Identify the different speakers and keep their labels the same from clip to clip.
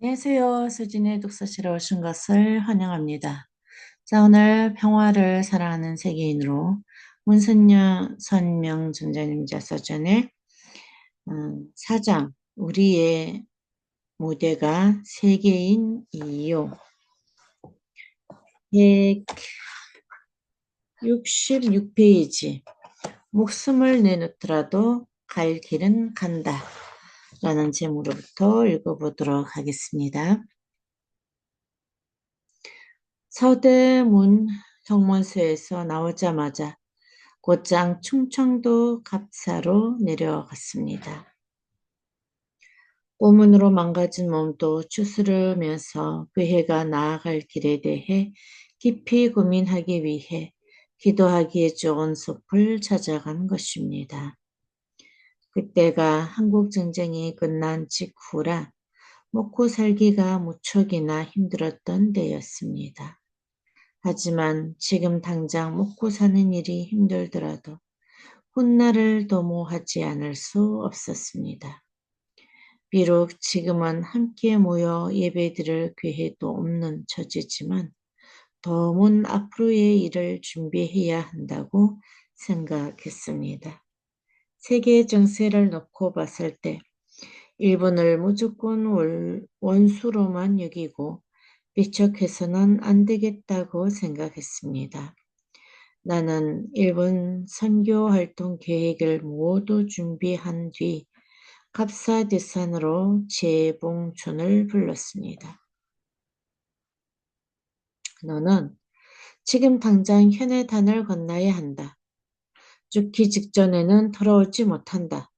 Speaker 1: 안녕하세요. 수진의 독서실에 오신 것을 환영합니다. 자, 오늘 평화를 사랑하는 세계인으로 문선영 선명 전자님자 서전의 4장 우리의 무대가 세계인 이요 166페이지 목숨을 내놓더라도 갈 길은 간다 라는 제목으로부터 읽어보도록 하겠습니다. 서대문 경문서에서 나오자마자 곧장 충청도 갑사로 내려갔습니다. 고문으로 망가진 몸도 추스르면서 그 해가 나아갈 길에 대해 깊이 고민하기 위해 기도하기에 좋은 숲을 찾아간 것입니다. 그때가 한국전쟁이 끝난 직후라 먹고 살기가 무척이나 힘들었던 때였습니다. 하지만 지금 당장 먹고 사는 일이 힘들더라도 훗날을 도모하지 않을 수 없었습니다. 비록 지금은 함께 모여 예배드릴 기회도 없는 처지지만 더문 앞으로의 일을 준비해야 한다고 생각했습니다. 세계 정세를 놓고 봤을 때 일본을 무조건 원수로만 여기고 배척해서는 안 되겠다고 생각했습니다. 나는 일본 선교 활동 계획을 모두 준비한 뒤 갑사대산으로 재봉촌을 불렀습니다. 너는 지금 당장 현해단을 건너야 한다. 죽기 직전에는 돌아오지 못한다.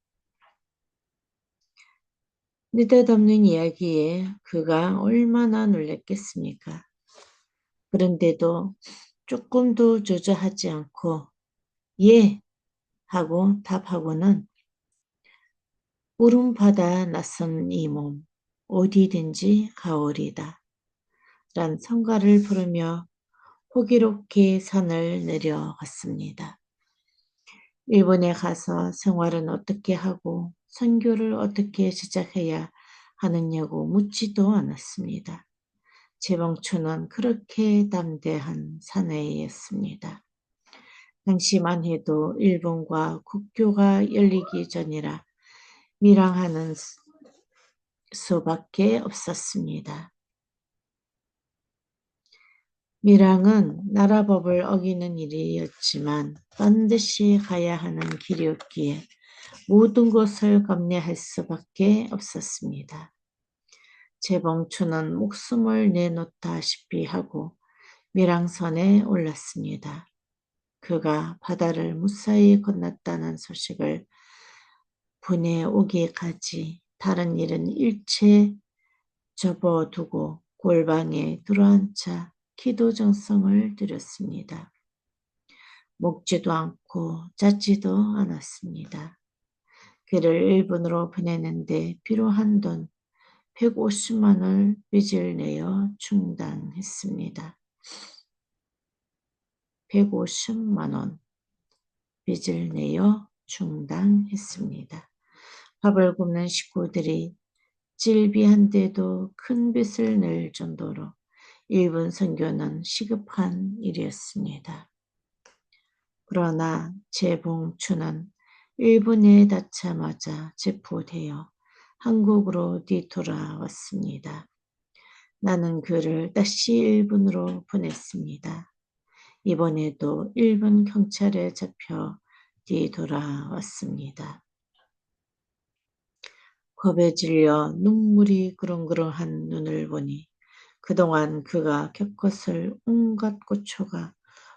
Speaker 1: 느닷없는 이야기에 그가 얼마나 놀랐겠습니까? 그런데도 조금도 주저하지 않고 예 하고 답하고는 울음바다 낯선 이 몸 어디든지 가오리다 란 성가를 부르며 호기롭게 산을 내려갔습니다. 일본에 가서 생활은 어떻게 하고 선교를 어떻게 시작해야 하느냐고 묻지도 않았습니다. 재봉초는 그렇게 담대한 사내였습니다. 당시만 해도 일본과 국교가 열리기 전이라 밀항하는 수밖에 없었습니다. 밀항은 나라법을 어기는 일이었지만 반드시 가야 하는 길이었기에 모든 것을 감내할 수밖에 없었습니다. 재봉초는 목숨을 내놓다시피 하고 밀항선에 올랐습니다. 그가 바다를 무사히 건넜다는 소식을 보내오기까지 다른 일은 일체 접어두고 골방에 들어앉아 기도 정성을 드렸습니다. 먹지도 않고 잤지도 않았습니다. 그를 일본으로 보내는데 필요한 돈 150만 원을 빚을 내어 충당했습니다. 150만 원 빚을 내어 충당했습니다. 밥을 굶는 식구들이 질비한데도 큰 빚을 낼 정도로 일본 선교는 시급한 일이었습니다. 그러나 재봉추는 일본에 닿자마자 체포되어 한국으로 뒤돌아왔습니다. 나는 그를 다시 일본으로 보냈습니다. 이번에도 일본 경찰에 잡혀 뒤돌아왔습니다. 겁에 질려 눈물이 그렁그렁한 눈을 보니 그동안 그가 겪었을 온갖 고초가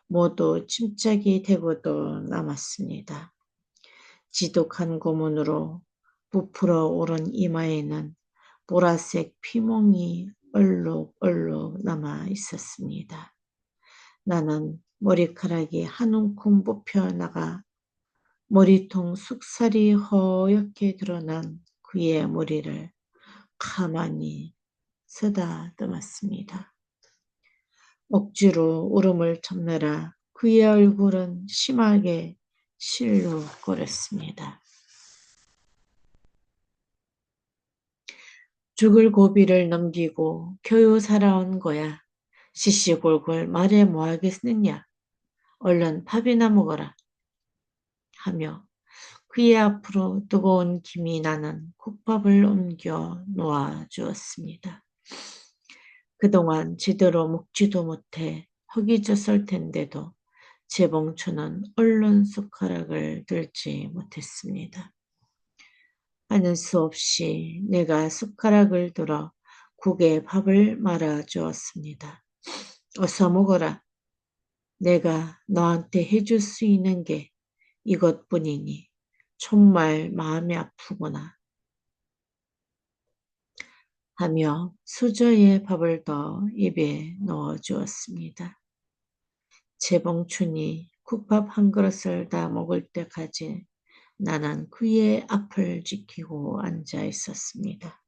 Speaker 1: 모두 침착이 되고도 남았습니다. 지독한 고문으로 부풀어 오른 이마에는 보라색 피멍이 얼룩얼룩 남아 있었습니다. 나는 머리카락이 한 움큼 뽑혀나가 머리통 숙살이 허옇게 드러난 그의 머리를 가만히 쓰다듬었습니다. 억지로 울음을 참느라 그의 얼굴은 심하게 실룩거렸습니다. 죽을 고비를 넘기고 겨우 살아온 거야. 시시골골 말해 뭐하겠느냐. 얼른 밥이나 먹어라. 하며 그의 앞으로 뜨거운 김이 나는 국밥을 옮겨 놓아 주었습니다. 그동안 제대로 먹지도 못해 허기졌을 텐데도 재봉초는 얼른 숟가락을 들지 못했습니다. 하는 수 없이 내가 숟가락을 들어 국에 밥을 말아 주었습니다. 어서 먹어라. 내가 너한테 해줄 수 있는 게 이것뿐이니 정말 마음이 아프구나. 하며 수저에 밥을 더 입에 넣어 주었습니다. 재봉춘이 국밥 한 그릇을 다 먹을 때까지 나는 그의 앞을 지키고 앉아 있었습니다.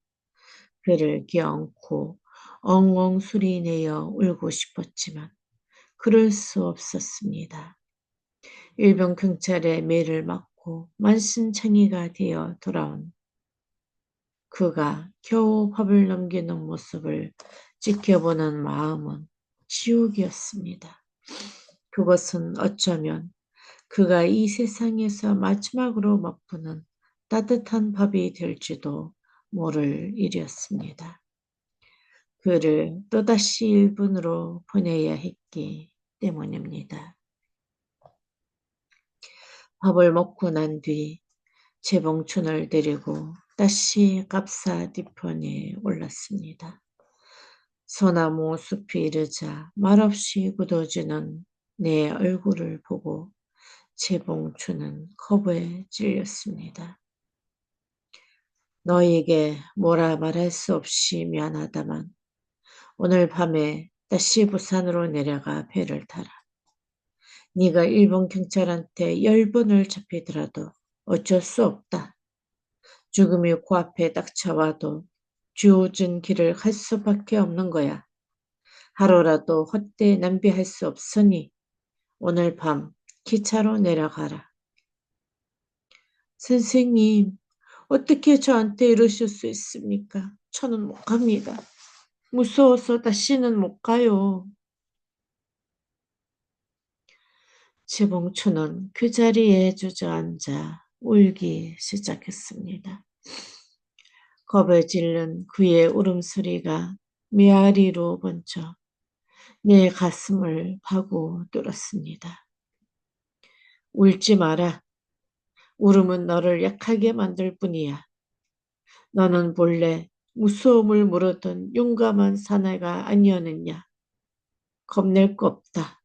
Speaker 1: 그를 껴안고 엉엉 소리내어 울고 싶었지만 그럴 수 없었습니다. 일본 경찰의 매를 맞고 만신창이가 되어 돌아온 그가 겨우 밥을 넘기는 모습을 지켜보는 마음은 지옥이었습니다. 그것은 어쩌면 그가 이 세상에서 마지막으로 맛보는 따뜻한 밥이 될지도 모를 일이었습니다. 그를 또다시 일본으로 보내야 했기 때문입니다. 밥을 먹고 난 뒤 재봉춘을 데리고 다시 갑사 뒤편에 올랐습니다. 소나무 숲이 이르자 말없이 굳어지는 내 얼굴을 보고 재봉춘은 겁에 질렸습니다. 너에게 뭐라 말할 수 없이 미안하다만 오늘 밤에 다시 부산으로 내려가 배를 타라. 네가 일본 경찰한테 10번을 잡히더라도 어쩔 수 없다. 죽음이 코앞에 닥쳐와도 주어진 길을 갈 수밖에 없는 거야. 하루라도 헛되이 낭비할 수 없으니 오늘 밤 기차로 내려가라. 선생님, 어떻게 저한테 이러실 수 있습니까? 저는 못 갑니다. 무서워서 다시는 못 가요. 지봉추는 그 자리에 주저앉아 울기 시작했습니다. 겁을 질른 그의 울음소리가 메아리로 번져 내 가슴을 파고 뚫었습니다. 울지 마라. 울음은 너를 약하게 만들 뿐이야. 너는 본래 무서움을 모르던 용감한 사내가 아니었느냐. 겁낼 거 없다.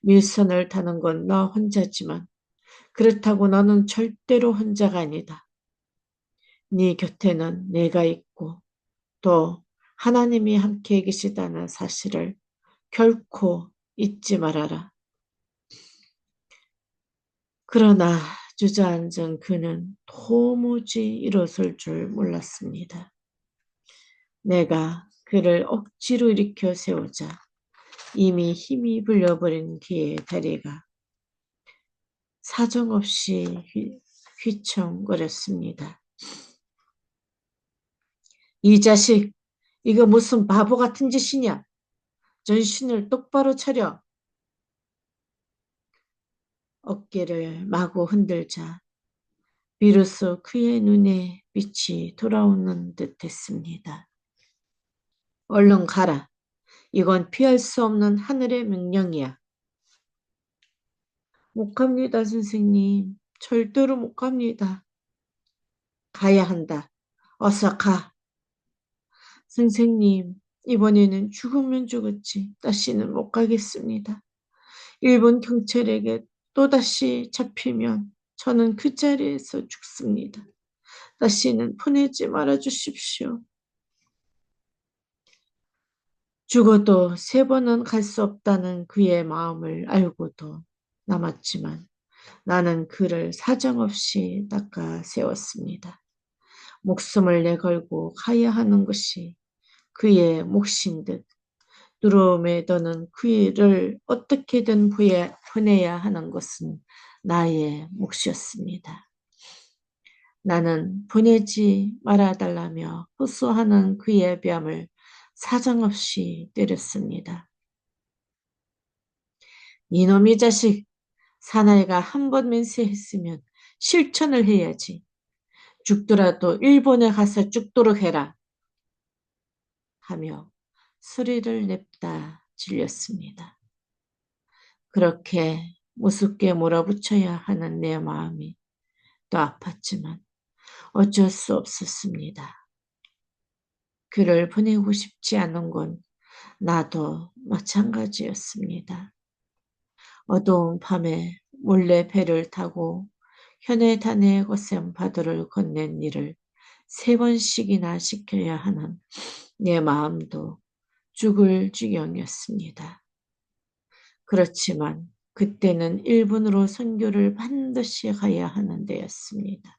Speaker 1: 밀선을 타는 건 너 혼자지만 그렇다고 너는 절대로 혼자가 아니다. 네 곁에는 내가 있고 또 하나님이 함께 계시다는 사실을 결코 잊지 말아라. 그러나 주저앉은 그는 도무지 일어설 줄 몰랐습니다. 내가 그를 억지로 일으켜 세우자 이미 힘이 불려버린 그의 다리가 사정없이 휘청거렸습니다. 이 자식, 이거 무슨 바보 같은 짓이냐? 정신을 똑바로 차려. 어깨를 마구 흔들자 비로소 그의 눈에 빛이 돌아오는 듯했습니다. 얼른 가라. 이건 피할 수 없는 하늘의 명령이야. 못 갑니다, 선생님. 절대로 못 갑니다. 가야 한다. 어서 가. 선생님, 이번에는 죽으면 죽었지. 다시는 못 가겠습니다. 일본 경찰에게 또다시 잡히면 저는 그 자리에서 죽습니다. 다시는 보내지 말아 주십시오. 죽어도 3번은 갈 수 없다는 그의 마음을 알고도 남았지만 나는 그를 사정없이 닦아 세웠습니다. 목숨을 내걸고 가야 하는 것이 그의 몫인 듯 두려움에 더는 그를 어떻게든 보내야 하는 것은 나의 몫이었습니다. 나는 보내지 말아달라는 말하며 호소하는 그의 뺨을 사정없이 때렸습니다. 이놈의 자식, 사나이가 한 번 맹세했으면 실천을 해야지. 죽더라도 일본에 가서 죽도록 해라. 하며 소리를 냅다 질렸습니다. 그렇게 무섭게 몰아붙여야 하는 내 마음이 또 아팠지만 어쩔 수 없었습니다. 그를 보내고 싶지 않은 건 나도 마찬가지였습니다. 어두운 밤에 몰래 배를 타고 현해탄의 거센 파도를 건넨 일을 3번씩이나 시켜야 하는 내 마음도 죽을 지경이었습니다. 그렇지만 그때는 일본으로 선교를 반드시 가야 하는 데였습니다.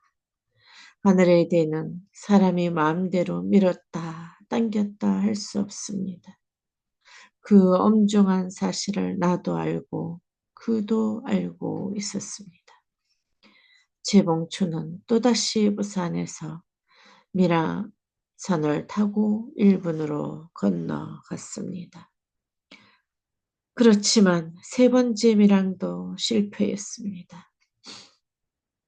Speaker 1: 하늘의 대는 사람이 마음대로 밀었다 당겼다 할 수 없습니다. 그 엄중한 사실을 나도 알고 그도 알고 있었습니다. 재봉초는 또다시 부산에서 미라선을 타고 일본으로 건너갔습니다. 그렇지만 3번째 밀항도 실패했습니다.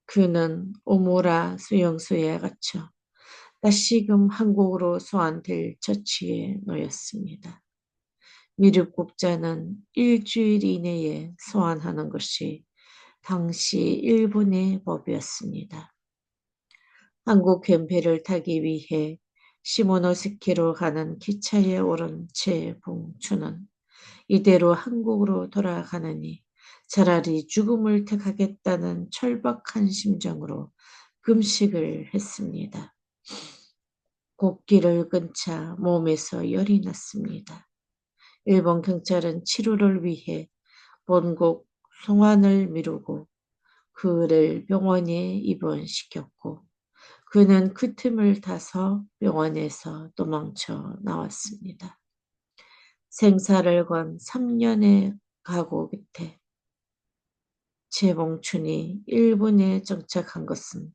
Speaker 1: 그는 오모라 수용소에 갇혀 다시금 한국으로 소환될 처치에 놓였습니다. 미륵국자는 일주일 이내에 소환하는 것이 당시 일본의 법이었습니다. 한국 캠페를 타기 위해 시모노세키로 가는 기차에 오른 재봉추는 이대로 한국으로 돌아가느니 차라리 죽음을 택하겠다는 철박한 심정으로 금식을 했습니다. 곡기를 끊자 몸에서 열이 났습니다. 일본 경찰은 치료를 위해 본국 송환을 미루고 그를 병원에 입원시켰고 그는 그 틈을 타서 병원에서 도망쳐 나왔습니다. 생사를 건 3년의 각오 끝에 재봉춘이 일본에 정착한 것은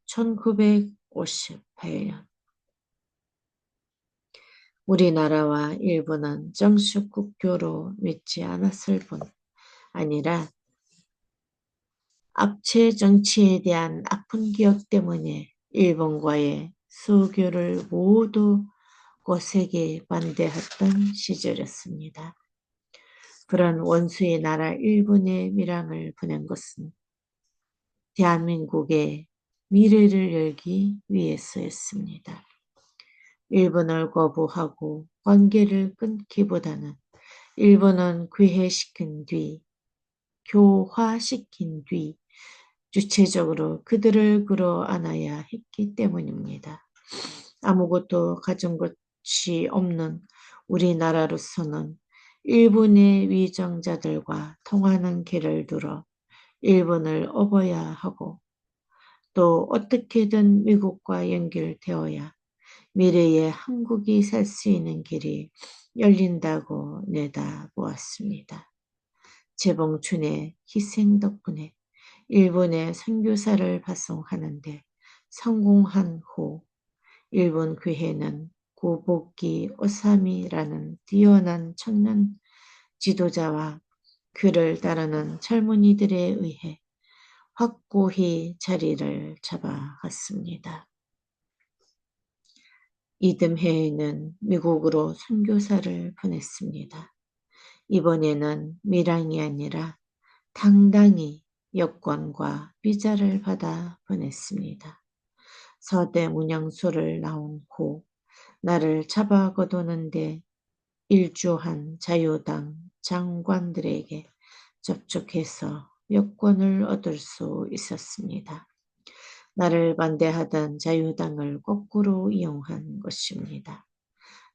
Speaker 1: 1958년. 우리나라와 일본은 정식 국교로 맺지 않았을 뿐 아니라 압체 정치에 대한 아픈 기억 때문에 일본과의 수교를 모두 거세게 반대했던 시절이었습니다. 그런 원수의 나라 일본에 밀항을 보낸 것은 대한민국의 미래를 열기 위해서였습니다. 일본을 거부하고 관계를 끊기보다는 일본은 교화시킨 뒤 주체적으로 그들을 끌어안아야 했기 때문입니다. 아무것도 가진 것이 없는 우리나라로서는 일본의 위정자들과 통하는 길을 들어 일본을 업어야 하고 또 어떻게든 미국과 연결되어야 미래에 한국이 살 수 있는 길이 열린다고 내다보았습니다. 재봉춘의 희생 덕분에 일본에 선교사를 파송하는데 성공한 후 일본 교회는 고복기 오사미라는 뛰어난 청년 지도자와 그를 따르는 젊은이들에 의해 확고히 자리를 잡아갔습니다. 이듬해에는 미국으로 선교사를 보냈습니다. 이번에는 밀항이 아니라 당당히 여권과 비자를 받아 보냈습니다. 서대 문양소를 나온 후 나를 잡아 거두는데 일주한 자유당 장관들에게 접촉해서 여권을 얻을 수 있었습니다. 나를 반대하던 자유당을 거꾸로 이용한 것입니다.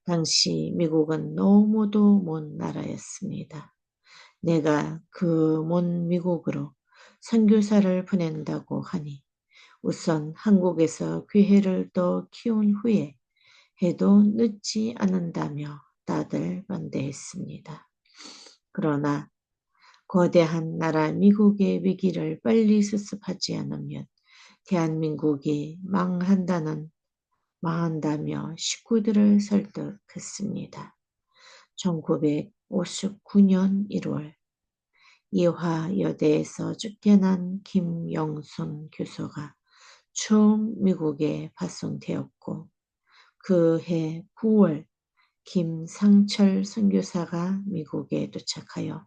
Speaker 1: 당시 미국은 너무도 먼 나라였습니다. 내가 그 먼 미국으로 선교사를 보낸다고 하니 우선 한국에서 교회를 더 키운 후에 해도 늦지 않는다며 다들 반대했습니다. 그러나 거대한 나라 미국의 위기를 빨리 수습하지 않으면 대한민국이 망한다는 망한다며 식구들을 설득했습니다. 1959년 1월 이화여대에서 쫓겨난 김영순 교수가 처음 미국에 파송되었고 그해 9월 김상철 선교사가 미국에 도착하여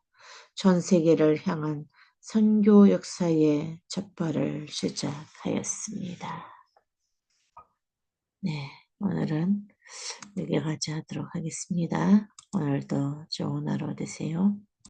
Speaker 1: 전 세계를 향한 선교 역사의 첫발을 시작하였습니다. 네, 오늘은 여기까지 하도록 하겠습니다. 오늘도 좋은 하루 되세요.